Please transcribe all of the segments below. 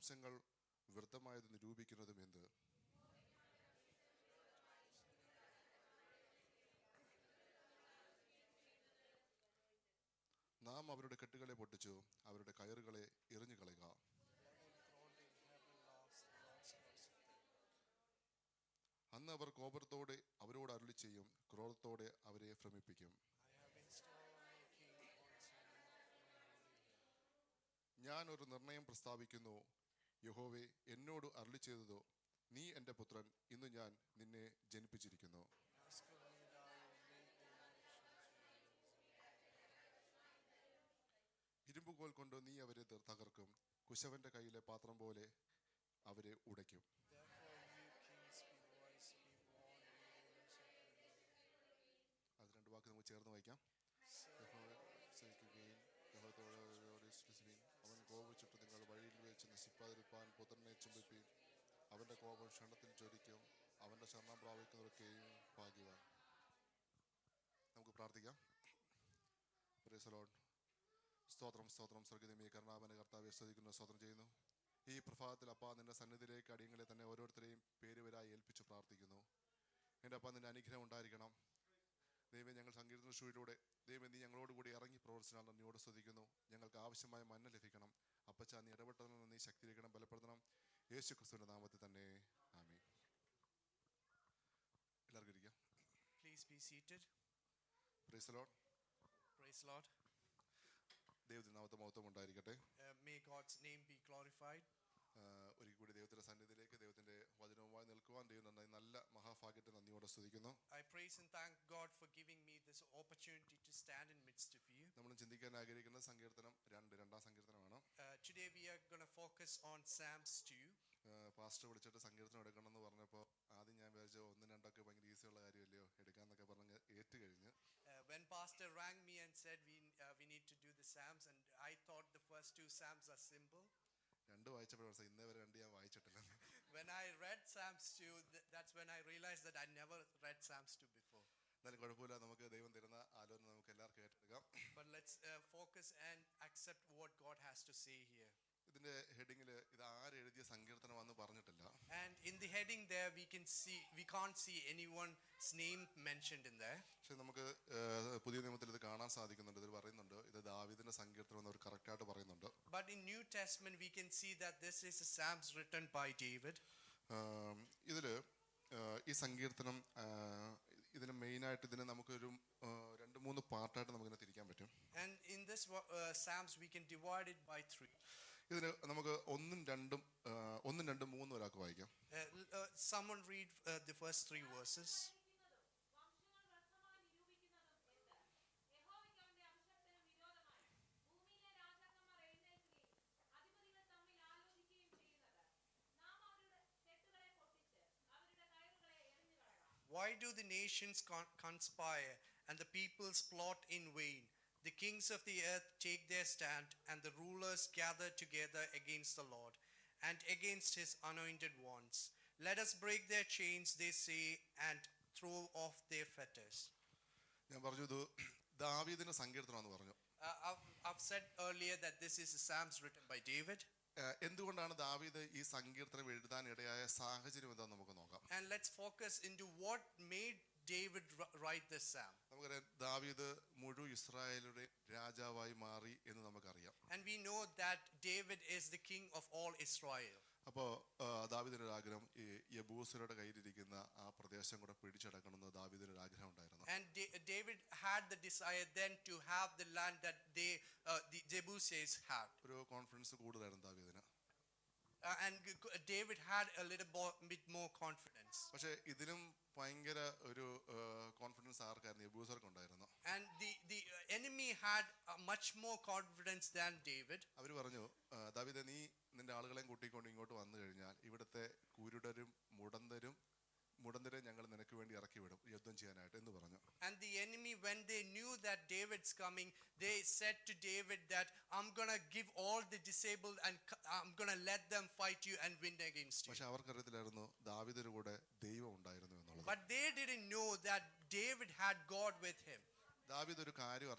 അംശങ്ങൾ വ്യർത്ഥമായത് നിരൂപിക്കുന്നതും എന്ത്? നാം അവരുടെ കെട്ടുകളെ പൊട്ടിച്ചു, അവരുടെ കയറുകളെ എറിഞ്ഞു കളയുക. അന്ന് അവർ കോപത്തോടെ അവരോട് അരുളി ചെയ്യും, ക്രോധത്തോടെ അവരെ ഭ്രമിപ്പിക്കും. ഞാൻ ഒരു നിർണയം പ്രസ്താവിക്കുന്നു, യഹോവേ, എന്നോട് അരുളി ചെയ്തതോ, നീ എൻ്റെ പുത്രൻ, ഇന്ന് ഞാൻ നിന്നെ ജനിപ്പിച്ചിരിക്കുന്നു. ഇരുമ്പുകോൽ കൊണ്ട് നീ അവരെ തകർക്കും, കുശവന്റെ കയ്യിലെ പാത്രം പോലെ അവരെ ഉടയ്ക്കും. അത് രണ്ട് വാക്ക് നമുക്ക് ചേർന്ന് വായിക്കാം. അവൻ കോപിച്ചിട്ട് നിങ്ങൾ വഴിയിൽ വെച്ച് നശിപ്പാതിരിപ്പാൻ പുത്രനെ ചുംബിപ്പീൻ. അവന്റെ കോപം ക്ഷണത്തിൽ ജ്വലിക്കും, അവന്റെ ശരണം പ്രാപിക്കുന്നവർക്കെയും ഭാഗ്യവാൻ. നമുക്ക് പ്രാർത്ഥിക്കാം. Praise the Lord. സ്തോത്രം, സ്തോത്രം. സ്വർഗ്ഗീയമേ കരുണാവാനായ കർത്താവേ, സ്തുതിക്കുന്നു, സ്തോത്രം ചെയ്യുന്നു. ഈ പ്രഭാതത്തിൽ അപ്പാ, നിന്റെ സന്നിധിയിലേക്ക് അടിയങ്ങളെ തന്നെ ഓരോരുത്തരെയും പേരുവരായി ഏൽപ്പിച്ച് പ്രാർത്ഥിക്കുന്നു. എൻ്റെ അപ്പാ, നിന്റെ അനുഗ്രഹം ഉണ്ടായിരിക്കണം. ദൈവമേ, ഞങ്ങൾ സങ്കീർത്തന ഷൂയിലൂടെ ദൈവമേ നീ ഞങ്ങളോട് കൂടി ഇറങ്ങി പ്രവർത്തിച്ചാൽ നന്ദിയോട് സ്തുതിക്കുന്നു. ഞങ്ങൾക്ക് ആവശ്യമായ മന്ന ലഭിക്കണം. അപ്പച്ചാ, നീ ഇടപെട്ടതെന്ന് നീ ശക്തീകരിക്കണം, ബലപ്പെടുത്തണം. യേശു ക്രിസ്തുവിന്റെ നാമത്തിൽ തന്നെ, ആമേൻ. എല്ലാവർക്കും ഇരിക്കാം. Please be seated. Praise the Lord. Praise the Lord. ദൈവത്തിന്റെ നാമത്തെ മഹത്വം ഉണ്ടായിരിക്കട്ടെ. May God's name be glorified. ഒരിക്കൽ കൂടി ദൈവത്തിന്റെ സന്നിധിയിലേക്ക് ദൈവത്തിന്റെ വചനവുമായി നിൽക്കുവാൻ ദൈവം നല്ല മഹാഭാഗ്യത്തെ നന്ദിയോടെ സ്തുതിക്കുന്നു. I praise and thank God for giving me this opportunity to stand in midst of you. നമ്മൾ ചിന്തിക്കാൻ ആഗ്രഹിക്കുന്ന സങ്കീർത്തനം രണ്ടാം സങ്കീർത്തനമാണ്. Today we are going to focus on Psalms 2. Pastor വിളിച്ചിട്ട് സങ്കീർത്തനം എടുക്കണം എന്ന് പറഞ്ഞപ്പോൾ ആദ്യം ഞാൻ വിചാരിച്ചു ഒന്നും രണ്ടൊക്കെ ഭയങ്കര ഈസിയുള്ള കാര്യമല്ലയോ എടുക്കാന്നൊക്കെ പറഞ്ഞ് ഏറ്റു കഴിഞ്ഞ്. When pastor rang me and said we need to do the Psalms, and I thought the first two Psalms are simple. രണ്ട് വായിച്ചപ്പോഴാണ് ഇന്നേ വരെ രണ്ട് ഞാൻ വായിച്ചിട്ടില്ല. When I read Psalms 2, that's when I realized that I never read Psalms 2 before. എന്നാലും കുഴപ്പമില്ല, നമുക്ക് ദൈവം തരുന്ന ആലോചന നമുക്ക് എല്ലാവർക്കും ഏറ്റെടുക്കാം. But let's focus and accept what God has to say here. ഇതിന്റെ ഹെഡിങ്ങിൽ ഇത് ആരെഴുതിയ സങ്കീർത്തനമാണെന്ന് പറഞ്ഞിട്ടില്ല. And in the heading there we can't see anyone's name mentioned in there. പക്ഷെ നമുക്ക് പുതിയ നിയമത്തിൽ ഇത് കാണാൻ സാധിക്കുന്നുണ്ട്. ഇതിൽ പറയുന്നുണ്ട് ഇത് ദാവീദിന്റെ സങ്കീർത്തനം എന്ന് അവർ കറക്റ്റ് ആയിട്ട് പറയുന്നുണ്ട്. But in New Testament we can see that this is a Psalms written by David. ഇതില് ഈ സങ്കീർത്തനം ഇതിന് മെയിനായിട്ട് ഇതിനെ നമുക്കൊരു 2-3 പാർട്ടായിട്ട് നമുക്കിനെ തിരിക്കാൻ പറ്റും. And in this Psalms we can divide it by 3. ഇതിന് നമുക്ക് 1, 2, 3 ഒരാൾക്ക് വായിക്കാം. Someone read the first 3 verses. Why do the nations conspire and the peoples plot in vain? The kings of the earth take their stand, and the rulers gather together against the Lord and against his anointed ones. Let us break their chains, they say, and throw off their fetters. ഞാൻ പറഞ്ഞു ഇത് ദാവീദിന്റെ സങ്കീർത്തനമാണെന്ന് പറഞ്ഞു. I've said earlier that this is a Psalms written by David. എന്തുകൊണ്ടാണ് ദാവീദ് ഈ സങ്കീർത്തനം എഴുതാൻ ഇടയായ സാഹചര്യം എന്താണെന്ന് നമുക്ക് നോക്കാം. And let's focus into what made David write this psalm. നമുക്കറിയാം ദാവീദ് മുഴു ഇസ്രായേലിന്റെ രാജാവായി മാറി എന്ന് നമുക്കറിയാം. And we know that David is the king of all Israel. അപ്പോൾ ദാവീദിന്റെ ഒരു ആഗ്രഹം ഈ യെബൂസ്യരുടെ കയ്യിലിരിക്കുന്ന ആ പ്രദേശം കൂടെ പിടിച്ചടക്കണമെന്ന് ദാവീദിന്റെ ഒരു ആഗ്രഹം ഉണ്ടായിരുന്നു. And David had the desire then to have the land that the Jebusites had. ഒരു കോൺഫിഡൻസ് കൂടുതലായിരുന്നു ദാവീദിന്. And David had a little bit more confidence. പക്ഷേ ഇതിലും ഭയങ്കര ഒരു കോൺഫിഡൻസ് ആർക്കായിരുന്നു? യെബൂസ്യർക്ക് ഉണ്ടായിരുന്നു. And the enemy had much more confidence than David. അവർ പറഞ്ഞു, ദാവീദേ, നീ നിന്റെ ആളുകളെയും കൂട്ടിക്കൊണ്ട് ഇങ്ങോട്ട് വന്നു കഴിഞ്ഞാൽ ഇവിടുത്തെ കുരുടരും മുടന്തരെ ഞങ്ങൾ നിനക്ക് വേണ്ടി ഇറക്കി വിടും യുദ്ധം ചെയ്യാനായിട്ട് എന്ന് പറഞ്ഞു. And the enemy, when they knew that David's coming, they said to David that I'm going to give all the disabled and I'm going to let them fight you and win against you. പക്ഷെ അവർക്കറിയത്തില്ലായിരുന്നു ദാവീദിന്റെ കൂടെ ദൈവം ഉണ്ടായിരുന്നു എന്നുള്ളത്. But they didn't know that David had God with him. ദാവീദ് ഒരു കാര്യം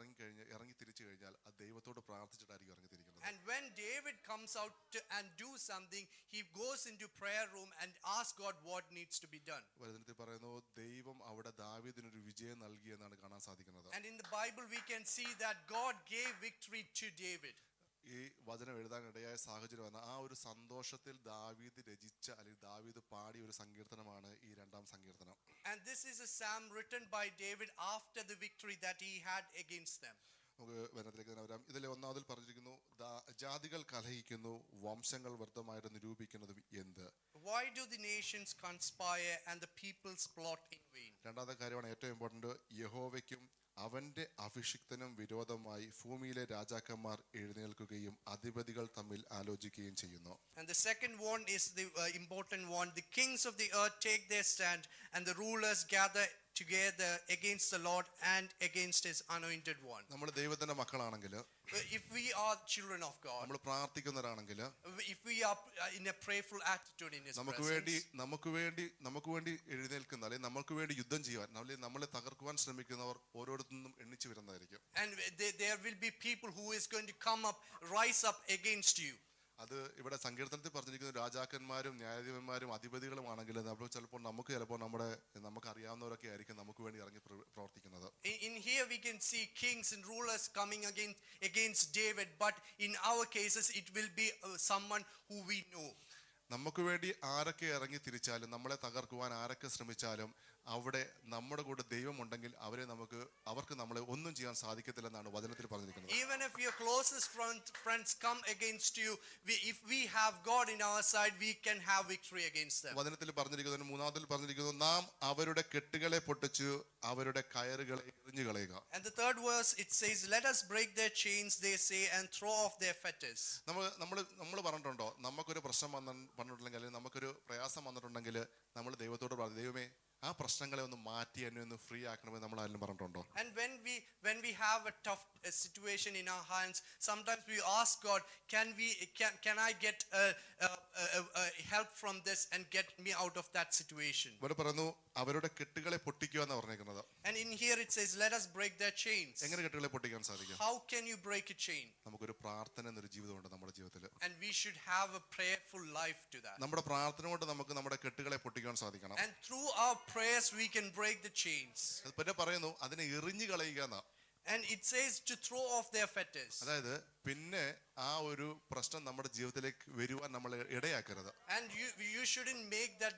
ഇറങ്ങി തിരിച്ചു കഴിഞ്ഞാൽ അത് ദൈവത്തോട് പ്രാർത്ഥിച്ചിട്ടായിരിക്കും ഇറങ്ങി തിരിക്കുന്നത്. And when David comes out and do something, he goes into prayer room and asks God what needs to be done. വചനത്തിൽ പറയുന്നു ദൈവം അവിടെ ദാവീദിനൊരു വിജയം നൽകി എന്നാണ് കാണാൻ സാധിക്കുന്നത്. And in the Bible we can see that God gave victory to David. ഈ വചനം എഴുതാൻ ഇടയായ സാഹചര്യം എന്ന ആ ഒരു സന്തോഷത്തിൽ ദാവീദ് രചിച്ച അല്ലെങ്കിൽ ദാവീദ് പാടിയ ഒരു സങ്കീർത്തനമാണ് ഈ രണ്ടാം സങ്കീർത്തനം. And this is a psalm written by David after the victory that he had against them. നമുക്ക് വചനത്തിലേക്ക് തന്നെ വരാം. ഇതിലെ ഒന്നാമതിൽ പറഞ്ഞിരിക്കുന്നു ജാതികൾ കലഹിക്കുന്നു, വംശങ്ങൾ വ്യർത്ഥമായിട്ട് നിരൂപിക്കുന്നതും എന്ത്? Why do the nations conspire and the peoples plot in vain? രണ്ടാമത്തെ കാര്യമാണ് ഏറ്റവും ഇമ്പോർട്ടന്റ്. യഹോവയ്ക്കും അവന്റെ അഭിഷിക്തനും വിരോധമായി ഭൂമിയിലെ രാജാക്കന്മാർ എഴുന്നേൽക്കുകയും അധിപതികൾ തമ്മിൽ ആലോചിക്കുകയും ചെയ്യുന്നു. And the second one is the important one. The kings of the earth take their stand and the rulers gather together against the Lord and against his anointed one. നമ്മൾ ദൈവത്തിന്റെ മക്കളാണെങ്കിൽ, If we are children of God, നമ്മൾ പ്രാർത്ഥിക്കുന്നവരാണെങ്കിൽ, if we are in a prayerful attitude in his നമുക്ക് വേണ്ടി എഴുന്നേൽക്കുന്ന അല്ലെങ്കിൽ നമുക്ക് വേണ്ടി യുദ്ധം ചെയ്യാൻ അല്ലെങ്കിൽ നമ്മളെ തകർക്കുവാൻ ശ്രമിക്കുന്നവർ ഓരോരുത്തരും എണ്ണിച്ചു വരുന്നതായിരിക്കും. And there will be people who is going to come up, rise up against you. അത് ഇവിടെ സങ്കീർത്തനത്തിൽ പറഞ്ഞിരിക്കുന്ന രാജാക്കന്മാരും ന്യായാധിപന്മാരും അധിപതികളുമാണെങ്കിൽ ചിലപ്പോൾ നമുക്ക് അറിയാവുന്നവരൊക്കെ ആയിരിക്കും നമുക്ക് വേണ്ടി ഇറങ്ങി പ്രവർത്തിക്കുന്നത്. In here we can see kings and rulers coming against David, but in our cases it will be someone who we know. നമുക്ക് വേണ്ടി ആരൊക്കെ ഇറങ്ങി തിരിച്ചാലും നമ്മളെ തകർക്കുവാൻ ആരൊക്കെ ശ്രമിച്ചാലും അവിടെ നമ്മുടെ കൂടെ ദൈവം ഉണ്ടെങ്കിൽ അവർക്ക് നമ്മളെ ഒന്നും ചെയ്യാൻ സാധിക്കത്തില്ലെന്നാണ് വചനത്തിൽ പറഞ്ഞിരിക്കുന്നത്. Even if your closest friends come against you, if we have God in our side, we can have victory against them. വചനത്തിൽ പറഞ്ഞിരിക്കുന്നു, മൂന്നാമതിൽ പറഞ്ഞിരിക്കുന്നു, നാം അവരുടെ കെട്ടുകളെ പൊട്ടിച്ചു അവരുടെ കയറുകളെ എറിഞ്ഞു കളയുക. And the third verse it says, let us break their chains, they say, and throw off their fetters. നമ്മൾ പറഞ്ഞിട്ടുണ്ടോ നമുക്കൊരു പ്രശ്നം വന്നിട്ടുണ്ടെങ്കിൽ അല്ലെങ്കിൽ നമുക്കൊരു പ്രയാസം വന്നിട്ടുണ്ടെങ്കിൽ നമ്മൾ ദൈവത്തോട് പറഞ്ഞു, ദൈവമേ ആ പ്രശ്നങ്ങളെ ഒന്ന് മാറ്റി എന്നെ ഒന്ന് ഫ്രീ ആക്കണമെന്ന് നമ്മൾ ആരും പറഞ്ഞിട്ടുണ്ടോ? And when we have a tough situation in our hands, sometimes we ask God, can I get help from this and get me out of that situation? ഇവിടെ പറയുന്നു അവരുടെ കെട്ടുകളെ പൊട്ടിക്കുക എന്ന് പറഞ്ഞിരിക്കുന്നത്. And in here it says, let us break their chains. എങ്ങനെ കെട്ടുകളെ പൊട്ടിക്കാൻ സാധിക്കും? How can you break a chain? നമുക്കൊരു പ്രാർത്ഥന എന്നൊരു ജീവിതമുണ്ട് നമ്മുടെ ജീവിതത്തിൽ. And we should have a prayerful life to that. നമ്മുടെ പ്രാർത്ഥന കൊണ്ട് നമുക്ക് നമ്മുടെ കെട്ടുകളെ പൊട്ടിക്കാൻ സാധിക്കണം. And through our prayers we can break the chains. അത് പിന്നെ പറയുന്നു അതിനെ എറിഞ്ഞു കളയുക എന്നാ. And it says to throw off their fetters. അതായത് പിന്നെ ആ ഒരു പ്രശ്നം നമ്മുടെ ജീവിതത്തിലേക്ക് വരുവാൻ നമ്മൾ ഇടയാക്കരുത്. And you shouldn't make that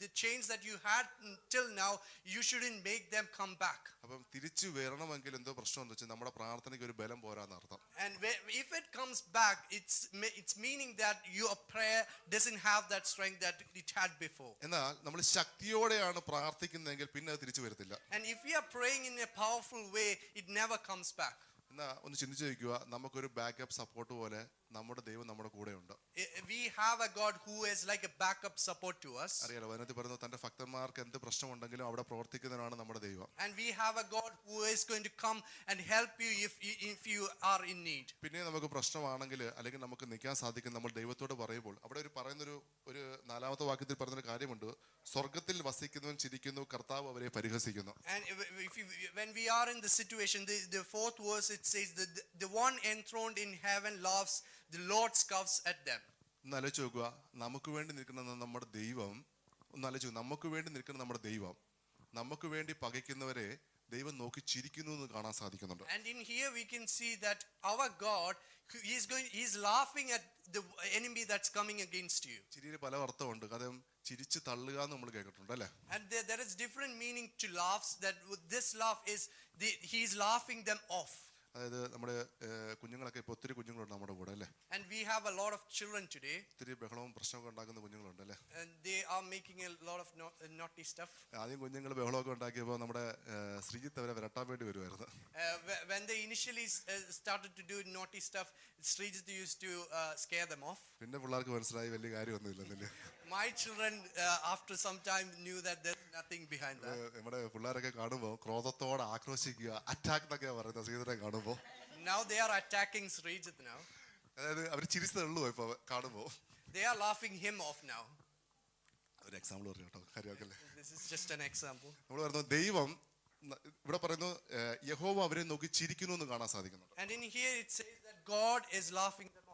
the chains that you had till now, you shouldn't make them come back. അപ്പം തിരിച്ചു വരണമെങ്കിൽ എന്തോ പ്രശ്നം എന്ന് വെച്ചാൽ നമ്മുടെ പ്രാർത്ഥനയ്ക്ക് ഒരു ബലം പോരാന്ന് അർത്ഥം. And if it comes back, it's meaning that your prayer doesn't have that strength that it had before. എന്നാൽ നമ്മൾ ശക്തിയോടെയാണ് പ്രാർത്ഥിക്കുന്നതെങ്കിൽ പിന്നെ അത് തിരിച്ചു വരത്തില്ല. And if we are praying in a powerful way, it never comes back. എന്നാ ഒന്ന് ചിന്തിച്ചു നോക്കുക, നമുക്കൊരു ബാക്കപ്പ് സപ്പോർട്ട് പോലെ നമ്മുടെ ദൈവം നമ്മുടെ കൂടെ ഉണ്ട്. We have a God who is like a backup support to us. അറിയാലോ വചനത്തിൽ പറയുന്നു തന്റെ ഭക്തന്മാർക്ക് എന്ത് പ്രശ്നമുണ്ടെങ്കിലും അവിടെ പ്രവർത്തിക്കുന്നവനാണ് നമ്മുടെ ദൈവം. And we have a God who is going to come and help you if you are in need. പിന്നെ നമുക്ക് പ്രശ്നമാണെങ്കിൽ അല്ലെങ്കിൽ നമുക്ക് നിൽക്കാൻ സാധിക്കും നമ്മൾ ദൈവത്തോട് പറയുമ്പോൾ അവിടെ ഒരു നാലാമത്തെ വാക്യത്തിൽ പറഞ്ഞൊരു കാര്യമുണ്ട്, സ്വർഗത്തിൽ വസിക്കുന്നവൻ ചിരിക്കുന്നു, കർത്താവ് അവരെ പരിഹസിക്കുന്നു. And when we are in the situation, the fourth verse it says that the one enthroned in heaven laughs, the Lord scoffs at them. ഒന്ന് ആലോചിച്ച് നോക്കുക, നമുക്ക് വേണ്ടി നിൽക്കുന്ന നമ്മുടെ ദൈവം, നമുക്ക് വേണ്ടി പകയ്ക്കുന്നവരെ ദൈവം നോക്കി ചിരിക്കുന്നു എന്ന് കാണാൻ സാധിക്കുന്നുണ്ട്. And in here we can see that our God, he's laughing at the enemy that's coming against you. ചിരിയിൽ പല അർത്ഥമുണ്ട്. കാരണം ചിരിച്ച് തള്ളുക എന്ന് നമ്മൾ കേട്ടിട്ടുണ്ട് അല്ലേ? And there is different meaning to laughs. That this laugh is he's laughing them off. അതായത് നമ്മുടെ കുഞ്ഞുങ്ങളൊക്കെ ഇപ്പൊ ഒത്തിരി കുഞ്ഞുങ്ങളുണ്ട് നമ്മുടെ കൂടെ അല്ലേ? And we have a lot of children today. ഒത്തിരി ബഹളവും പ്രശ്നമൊക്കെ ഉണ്ടാക്കുന്ന കുഞ്ഞുങ്ങളുണ്ട് അല്ലേ? And they are making a lot of naughty stuff. ആദ്യം കുഞ്ഞുങ്ങൾ ബഹളമൊക്കെ ഉണ്ടാക്കിയപ്പോൾ നമ്മുടെ ശ്രീജിത്ത് അവരെ വരട്ടാൻ വേണ്ടി വരുമായിരുന്നു. When they initially started to do naughty stuff, Srijit used to scare them off. പിന്നെ പിള്ളേർക്ക് മനസ്സിലായി വലിയ കാര്യമൊന്നുമില്ലെന്നല്ലേ. My children after some time knew that there's nothing behind that. നമ്മുടെ പിള്ളേരൊക്കെ കാണുമ്പോൾ ക്രോധത്തോടെ ആക്രോശിക്കുക, അറ്റാക്ക് എന്നൊക്കെ പറയുന്നത് ശ്രീധരനെ കാണുമ്പോൾ. Now they are attacking Srijit now. അതായത് അവർ ചിരിച്ചതേ ഉള്ളൂ ഇപ്പൊ കാണുമ്പോൾ. They are laughing him off now. ഒരു എക്സാമ്പിൾ പറഞ്ഞു കേട്ടോ, കാര്യമാക്കല്ലേ. This is just an example. നമ്മൾ പറഞ്ഞു ദൈവം ഇവിടെ പറയുന്നു യഹോവ അവരെ നോക്കി ചിരിക്കുന്നു എന്ന് കാണാൻ സാധിക്കുന്നുണ്ട്. And in here it says that God is laughing them off.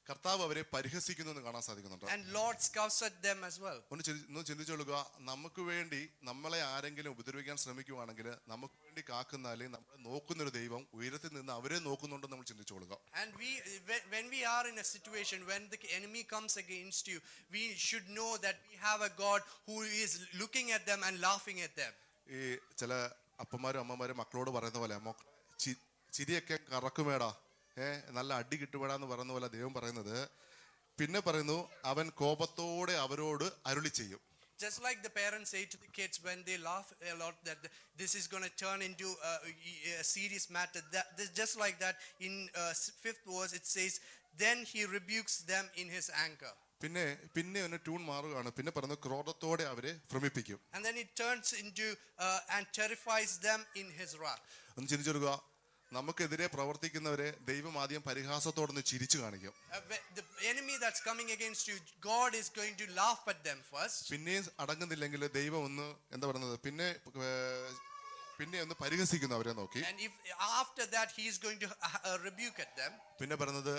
കർത്താവ് അവരെ പരിഹസിക്കുന്നു എന്ന് കാണാൻ സാധിക്കുന്നുണ്ട്. And Lord scoffs at them as well. ഒന്ന് ചിന്തിച്ചോളുക, നമുക്ക് വേണ്ടി നമ്മളെ ആരെങ്കിലും ഉപദ്രവിക്കാൻ ശ്രമിക്കുവാണെങ്കിൽ നമുക്ക് വേണ്ടി കാക്കുന്ന അല്ലെങ്കിൽ നമ്മളെ നോക്കുന്ന ഒരു ദൈവം ഉയരത്തിൽ നിന്ന് അവരെ നോക്കുന്നുണ്ടെന്ന് നമ്മൾ ചിന്തിച്ചോളുക. And when we are in a situation when the enemy comes against you, we should know that we have a God who is looking at them and laughing at them. ഈ ചില അപ്പന്മാരും അമ്മമാരും മക്കളോട് പറയുന്ന പോലെ ചിരിയൊക്കെ കറക്കുമേടാ, നല്ല അടി കിട്ടുവേടാന്ന് പറയുന്ന പോലെ ദൈവം പറയുന്നത്, പിന്നെ പറയുന്നു അവൻ കോപത്തോടെ അവരോട് അരുളി ചെയ്യും. Just like the parents say to the kids when they laugh a lot that this is going to turn into a serious matter, just like that in 5th verse it says then he rebukes them in his anger. പിന്നെ ഒന്ന് tune മാറുകയാണ്. പിന്നെ പറയുന്നത് ക്രോധത്തോടെ അവരെ ഭ്രമിപ്പിക്കും. And then it turns into and terrifies them in his wrath. ഒന്ന് ചിന്തിച്ചെടുക്കുക, നമുക്കെതിരെ പ്രവർത്തിക്കുന്നവരെ ദൈവം ആദ്യം പരിഹാസത്തോടൊന്ന് ചിരിച്ചു കാണിക്കും. The enemy that's coming against you, God is going to laugh at them first. പിന്നെയും അടങ്ങുന്നില്ലെങ്കിൽ ദൈവം ഒന്ന് എന്താ പറയുന്നത്, പിന്നെ ഒന്ന് പരിഹസിക്കുന്നു അവരെ നോക്കി. And if after that he is going to rebuke at them. പിന്നെ പറയുന്നു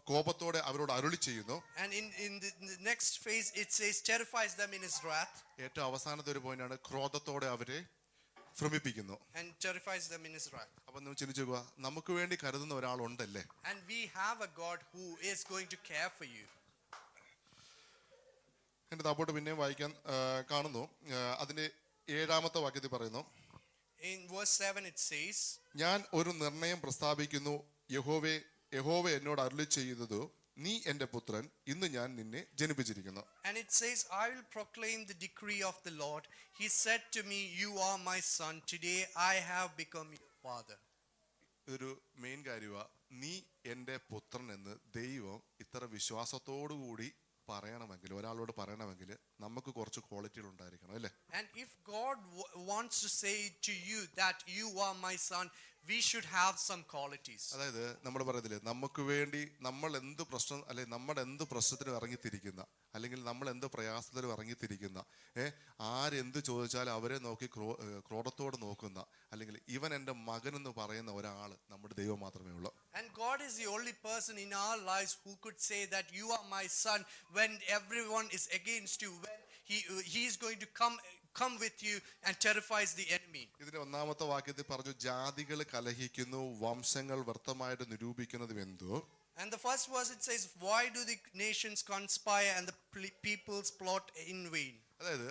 കോപത്തോടെ അവരോട് അരുളി ചെയ്യുന്നു. And in the next phase it says terrifies them in his wrath. ഏറ്റവും അവസാനത്തെ ഒരു പോയിന്റാണ് ക്രോധത്തോടെ അവരെ ഭ്രമിപ്പിക്കുന്നു. And terrifies them in his wrath. അപ്പൊ നമ്മൾ ചിന്തിച്ചു നോക്കുക, നമുക്ക് വേണ്ടി കരുതുന്ന ഒരാളുണ്ടല്ലേ. And we have a God who is going to care for you. എന്റെ താപ്പോട്ട് പിന്നെയും വായിക്കാൻ കാണുന്നു. അതിന്റെ 7ാമത്തെ വാക്യത്തിൽ പറയുന്നു, In verse 7 it says, ഞാൻ ഒരു നിർണയം പ്രസ്താവിക്കുന്നു, യഹോവ എന്നോട് അരുളി ചെയ്തതു, നീ എന്റെ പുത്രൻ, ഇന്ന് ഞാൻ നിന്നെ ജനിപ്പിച്ചിരിക്കുന്നു. And it says, I will proclaim the decree of the Lord. He said to me, you are my son. Today I have become your father. ഇതൊരു മെയിൻ കാര്യമാ. നീ എന്റെ പുത്രൻ എന്ന് ദൈവം ഇത്ര വിശ്വാസത്തോടു കൂടി പറയണമെങ്കിൽ, ഒരാളോട് പറയണമെങ്കിൽ നമുക്ക് കുറച്ച് ക്വാളിറ്റികൾ ഉണ്ടായിരിക്കണം, അല്ലേ? And if God wants to say to you that you are my son, we should have some qualities. അതായത് നമ്മൾ പറയത്തില്ലേ, നമുക്ക് വേണ്ടി നമ്മൾ എന്ത് പ്രശ്നം അല്ലെങ്കിൽ നമ്മുടെ എന്ത് പ്രശ്നത്തിനും ഇറങ്ങിത്തിരിക്കുന്ന, അല്ലെങ്കിൽ നമ്മൾ എന്ത് പ്രയാസത്തിലും ഇറങ്ങിത്തിരിക്കുന്ന, ആരെന്ത് ചോദിച്ചാലും അവരെ നോക്കി ക്രോധത്തോട് നോക്കുന്ന, അല്ലെങ്കിൽ ഇവൻ എൻ്റെ മകൻ എന്ന് പറയുന്ന ഒരാൾ നമ്മുടെ ദൈവം മാത്രമേ ഉള്ളൂ. And God is the only person in our lives who could say that you are my son when everyone is against you, when he is going to come with you and terrifies the enemy. ഇതിന്റെ 1ാമത്തെ വാക്യത്തിൽ പറഞ്ഞു, ജാതികൾ കലഹിക്കുന്നു, വംശങ്ങൾ വ്യർത്ഥമായിട്ട് നിരൂപിക്കുന്നതും എന്തോ. And the first verse it says, why do the nations conspire and the peoples plot in vain? അതായത്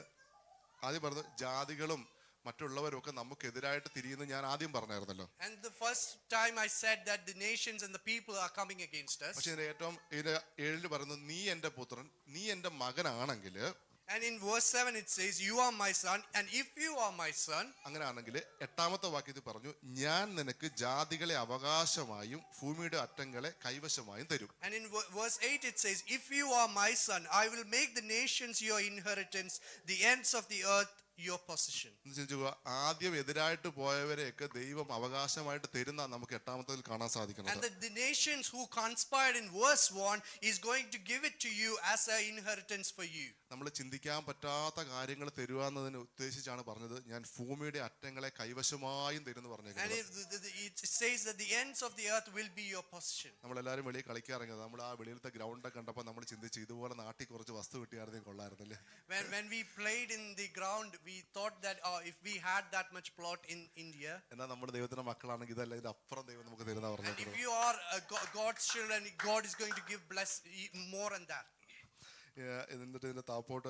ആദ്യം പറഞ്ഞു ജാതികളും മറ്റുള്ളവരും ഒക്കെ നമുക്കെതിരായിട്ട് തിരിയുന്നു, ഞാൻ ആദ്യം പറഞ്ഞായിരുന്നല്ലോ. And the first time I said that the nations and the people are coming against us. പക്ഷെ ഇതിന്റെ 7 പറയുന്നു, നീ എന്റെ പുത്രൻ, നീ എന്റെ മകനാണെങ്കിൽ. And in verse 7 it says, you are my son, and if you are my son. അങ്ങനെയാണെങ്കിൽ 8ാമത്തെ വാക്യത്തിൽ പറഞ്ഞു, ഞാൻ നിനക്ക് ജാതികളെ അവകാശമായും ഭൂമിയുടെ അറ്റങ്ങളെ കൈവശമായും തരും. And in verse 8 it says, if you are my son, I will make the nations your inheritance, the ends of the earth your possession. ആദ്യം എതിരായിട്ട് പോയവരെയൊക്കെ ദൈവം അവകാശമായിട്ട് തരുന്ന നമുക്ക് 8ാമത്തിൽ കാണാൻ സാധിക്കുന്നത്. And the nations who conspired in verse 1 is going to give it to you as an inheritance for you. നമ്മൾ ചിന്തിക്കാൻ പറ്റാത്ത കാര്യങ്ങൾ തരുവാന്നതിന് ഉദ്ദേശിച്ചാണ് പറഞ്ഞത്, ഞാൻ ഭൂമിയുടെ അറ്റങ്ങളെ കൈവശമായും തരുന്നു പറഞ്ഞേക്കുന്നത്. And it says that the ends of the earth will be your possession. നമ്മളെല്ലാവരും വെളിയിൽ കളിക്കാറിങ്ങത്, നമ്മൾ ആ വെളിയിലത്തെ ഗ്രൗണ്ട് കണ്ടപ്പോൾ നമ്മൾ ചിന്തിച്ച് ഇതുപോലെ നാട്ടിൽ കുറച്ച് വസ്തു കിട്ടിയായിരുന്നെങ്കിൽ കൊള്ളായിരുന്നല്ലേ. When we played in the ground, we thought that if we had that much plot in India. എന്നാൽ നമ്മുടെ ദൈവത്തിന്റെ മക്കളാണെങ്കിൽ ഇതല്ല, ഇതിന്റെ അപ്പുറം ദൈവം നമുക്ക് തരുന്ന പറഞ്ഞത്. If you are God's children, God is going to give bless more than that. എന്നിട്ട് ഇതിന്റെ താപ്പോട്ട്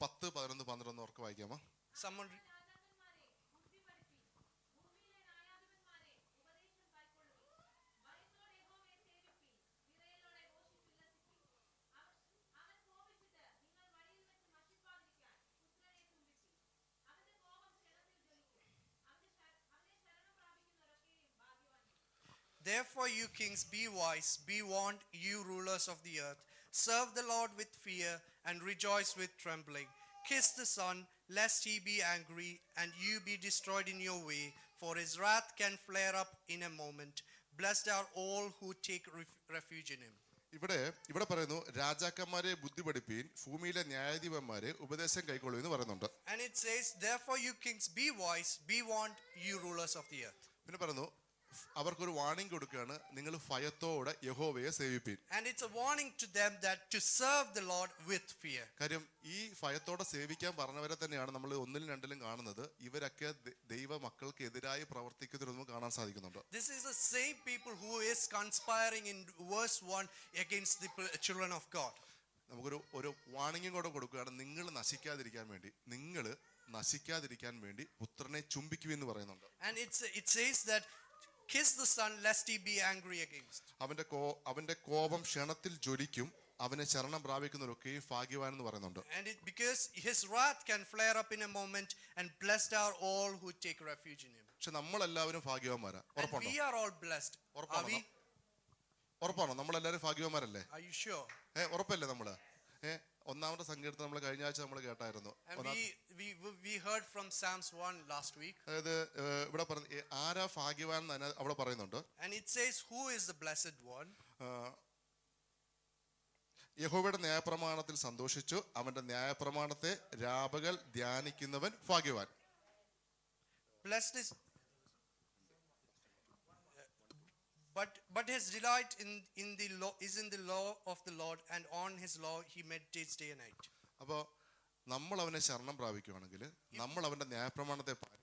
10, 11, 12 ഓർക്ക് വായിക്കാമോ? Someone Therefore, you kings, be wise, be warned, you rulers of the earth. Serve the Lord with fear and rejoice with trembling. Kiss the Son, lest he be angry and you be destroyed in your way, for his wrath can flare up in a moment. Blessed are all who take refuge in him. ഇവിടെ പറയുന്നു, രാജാക്കന്മാരെ ബുദ്ധി പഠിപ്പീൻ, ഭൂമിയിലെ ന്യായാധിപന്മാരെ ഉപദേശം കൈക്കൊള്ളൂ എന്ന് പറയുന്നുണ്ട്. And it says, therefore you kings be wise, be warned, you rulers of the earth. പിന്നെ പറയുന്നു, അവർക്കൊരു വാണിംഗ് കൊടുക്കുകയാണ്, നിങ്ങൾ ഭയത്തോടെ യഹോവയെ സേവിപ്പീൻ. And it's a warning to them that to serve the Lord with fear. കാര്യം ഈ ഭയത്തോടെ സേവിക്കാൻ പറഞ്ഞവരെ തന്നെയാണ് നമ്മൾ ഒന്നിലും രണ്ടിലും കാണുന്നത്. ഇവരൊക്കെ ദൈവ മക്കൾക്ക് എതിരായി പ്രവർത്തിക്കുന്നതെന്ന് കാണാൻ സാധിക്കുന്നുണ്ട്. This is the same people who is conspiring in verse 1 against the children of God. നമുക്കൊരു വാണിംഗും കൂടെ കൊടുക്കുകയാണ്, നിങ്ങൾ നശിക്കാതിരിക്കാൻ വേണ്ടി പുത്രനെ ചുംബിക്കുമെന്ന് പറയുന്നുണ്ട്. And it says that kiss the son lest he be angry against. അവന്റെ കോപം ക്ഷണത്തിൽ ജ്വലിക്കും, അവനെ ശരണം പ്രാപിക്കുന്നവരൊക്കെയും ഭാഗ്യവാൻ എന്ന് പറയുന്നുണ്ട്. And because his wrath can flare up in a moment, and blessed are all who take refuge in him. പക്ഷെ നമ്മളെല്ലാവരും ഭാഗ്യവാന്മാരാ. And we are all blessed. Are we? ഉറപ്പാണോ നമ്മളെല്ലാവരും ഭാഗ്യവാന്മാരല്ലേ? Are you sure? ഉറപ്പല്ലേ നമ്മള്? ഒന്നാമത്തെ സങ്കീർത്തനം നമ്മൾ കഴിഞ്ഞ ആഴ്ച നമ്മൾ കേട്ടായിരുന്നു. And we heard from Psalms 1 last week. അതായത് ഇവിടെ ആരാ ഭാഗ്യവാൻ എന്ന് അവിടെ പറയുന്നുണ്ട്. And it says, who is the blessed one? യഹോവയുടെ ന്യായപ്രമാണത്തിൽ സന്തോഷിച്ചു, അവന്റെ ന്യായപ്രമാണത്തെ രാപകൽ ധ്യാനിക്കുന്നവൻ ഭാഗ്യവാൻ. Blessed is but his delight in the law is in the law of the Lord, and on his law he meditates day and night. അപ്പോൾ നമ്മൾ അവനെ ശരണം പ്രാപിക്കുകയാണെങ്കിൽ, നമ്മൾ അവന്റെ ന്യായപ്രമാണത്തെ പാലിക്കുകയാണെങ്കിൽ,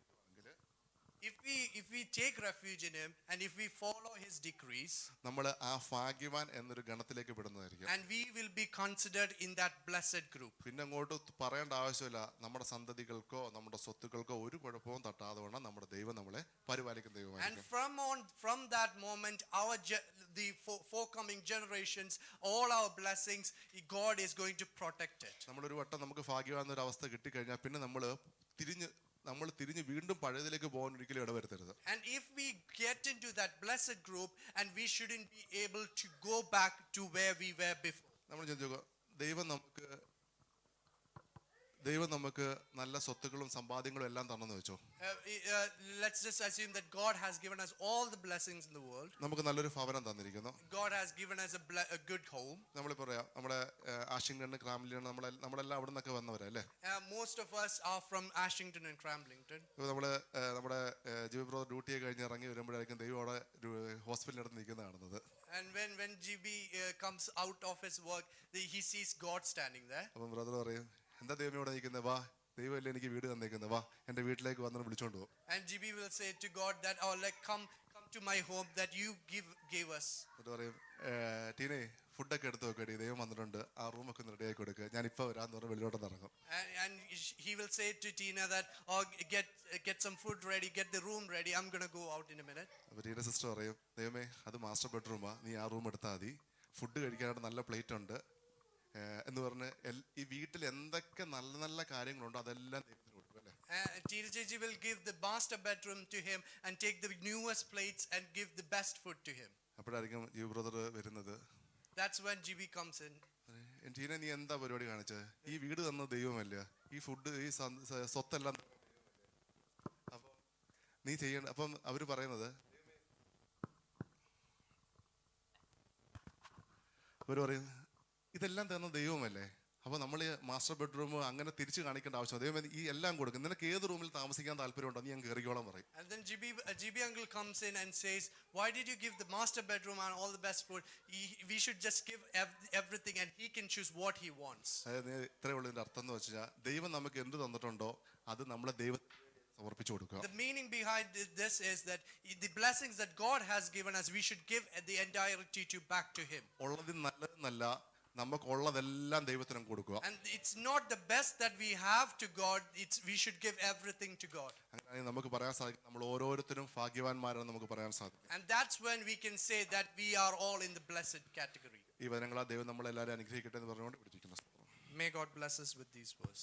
if we take refuge in him and if we follow his decrees, നമ്മൾ ആ ഭാഗ്യവാൻ എന്നൊരു ഗണത്തിലേക്ക് പെടുന്നതായിരിക്കും. and we will be considered in that blessed group. പിന്നെ അങ്ങോട്ട് പറയേണ്ട ആവശ്യമില്ല, നമ്മുടെ സന്തതികൾക്കോ നമ്മുടെ സ്വത്തുക്കൾക്കോ ഒരു കുഴപ്പവും തട്ടാതെ വേണം നമ്മുടെ ദൈവം നമ്മളെ പരിപാലിക്കുന്ന And ദൈവമായിരിക്കും. from that moment, the forthcoming generations, all our blessings, God is going to protect it. നമ്മളൊരു വട്ടം നമുക്ക് ഭാഗ്യവാൻ എന്നൊരു അവസ്ഥ കിട്ടിക്കഴിഞ്ഞാൽ പിന്നെ നമ്മൾ തിരിഞ്ഞ് വീണ്ടും പഴയതിലേക്ക് പോകാൻ ഒരിക്കലും ഇടവരുത്തരുത്. And if we get into that blessed group, and we shouldn't be able to go back to where we were before. നമ്മൾ ചിന്തിക്കുക, ദൈവം നമുക്ക് നല്ല സ്വത്തുക്കളും സമ്പാദ്യങ്ങളും എല്ലാം തന്നെന്ന് വെച്ചോ. Let's just assume that God has given us all the blessings in the world. നമുക്ക് നല്ലൊരു ഭവനം തന്നിരിക്കുന്നു. God has given us a good home. നമ്മളിപ്പോ പറയാം, നമ്മുടെ ആഷിംഗ്ടൺ, ക്രാംലിൻ, നമ്മളെല്ലാം അവിടെ നിന്നൊക്കെ വന്നവരല്ലേ. Most of us are from Ashington and Cramlington. ഇപ്പോൾ നമ്മുടെ ജിബി ബ്രോ ഡ്യൂട്ടിയെ കഴിഞ്ഞ് ഇറങ്ങി വരുമ്പോഴായിരിക്കും ദൈവം അവിടെ ഹോസ്പിറ്റലിൽ അടുത്ത് നിൽക്കുന്നത് കാണുന്നത്. And when GB comes out of his work, he sees God standing there. അപ്പം ബ്രദർ പറയും, എന്താ ദൈവം ഇവിടെ നിൽക്കുന്നത്, വാ, ദൈവമല്ലേ എനിക്ക് വീട് തന്നേക്കുന്നത്, വാ എൻ്റെ വീട്ടിലേക്ക് വന്നു വിളിച്ചോണ്ട് പോകും. And GB will say to God that, oh, like come to my home that you gave us. എന്നിട്ട് പറയും, ടീനെ ഫുഡൊക്കെ എടുത്ത് വെക്കടി, ദൈവം വന്നിട്ടുണ്ട്, ആ റൂമൊക്കെ ഒന്ന് റെഡിയാക്കി കൊടുക്കുക, ഞാനിപ്പോൾ വരാമെന്ന് പറഞ്ഞ് വെളിയിലോട്ട് ഇറങ്ങും. And he will say to Tina that, oh, get some food ready, get the room ready, I'm going to go out in a minute. അപ്പോൾ ടീന സിസ്റ്റർ പറയും, ദൈവമേ അത് മാസ്റ്റർ ബെഡ്റൂമാ, നീ ആ റൂം എടുത്താൽ മതി, ഫുഡ് കഴിക്കാനായിട്ട് നല്ല പ്ലേറ്റ് ഉണ്ട് എന്ന് പറഞ്ഞ് ഈ വീട്ടിൽ എന്തൊക്കെ നല്ല നല്ല കാര്യങ്ങളുണ്ടോ അതെല്ലാം ദൈവത്തിന് കൊടുക്കും അല്ലേ. TJG will give the master bedroom to him and take the newest plates and give the best food to him. അപ്പോഴായിരിക്കും ജിബി ബ്രദർ വരുന്നത്. That's when GB comes in. Tina നീ എന്താ പരിപാടി കാണിച്ചത്, ഈ വീട് തന്ന ദൈവമല്ല, ഈ ഫുഡ് ഈ സ്വത്തെല്ലാം അപ്പം നീ ചെയ്യണ്ട. അപ്പം അവര് പറയുന്നത്, അവര് പറയും ഇതെല്ലാം തന്ന ദൈവമല്ലേ, അപ്പോൾ നമ്മൾ മാസ്റ്റർ ബെഡ്റൂം അങ്ങനെ തിരിച്ചു കാണിക്കേണ്ട ആവശ്യം, ദൈവം ഈ എല്ലാം കൊടുക്കും, നിനക്ക് ഏത് റൂമിൽ താമസിക്കാൻ താല്പര്യമുണ്ടോ നീ അങ്ങ് കയറിക്കോളാൻ പറയും. And then GB uncle comes in and says, why did you give the master bedroom and all the best food? We should just give everything and he can choose what he wants. അതായത് ഇത്രയേ ഉള്ളൂ ഇതിൻ്റെ അർത്ഥം എന്ന് വെച്ചാൽ, ദൈവം നമുക്ക് എന്ത് തന്നിട്ടുണ്ടോ അത് നമ്മളെ ദൈവത്തിന് സമർപ്പിച്ചു കൊടുക്കുക. The meaning behind this is that the blessings that God has given us, we should give the entirety back to him. ഉള്ളതിൽ നല്ലതെന്നല്ല, നമുക്കുള്ളതെല്ലാം ദൈവത്തിനും കൊടുക്കുക. And it's not the best that we have to God, we should give everything to God. അങ്ങനെ നമുക്ക് പറയാൻ സാധിക്കും, നമ്മൾ ഓരോരുത്തരും ഭാഗ്യവാന്മാരാണെന്ന് നമുക്ക് പറയാൻ സാധിക്കും. And that's when we can say that we are all in the blessed category. ഈ വചനങ്ങളാൽ ദൈവം നമ്മളെല്ലാവരും അനുഗ്രഹിക്കട്ടെ എന്ന് പറഞ്ഞുകൊണ്ട് പിടിച്ചിരിക്കുന്നു. May God bless us with these words.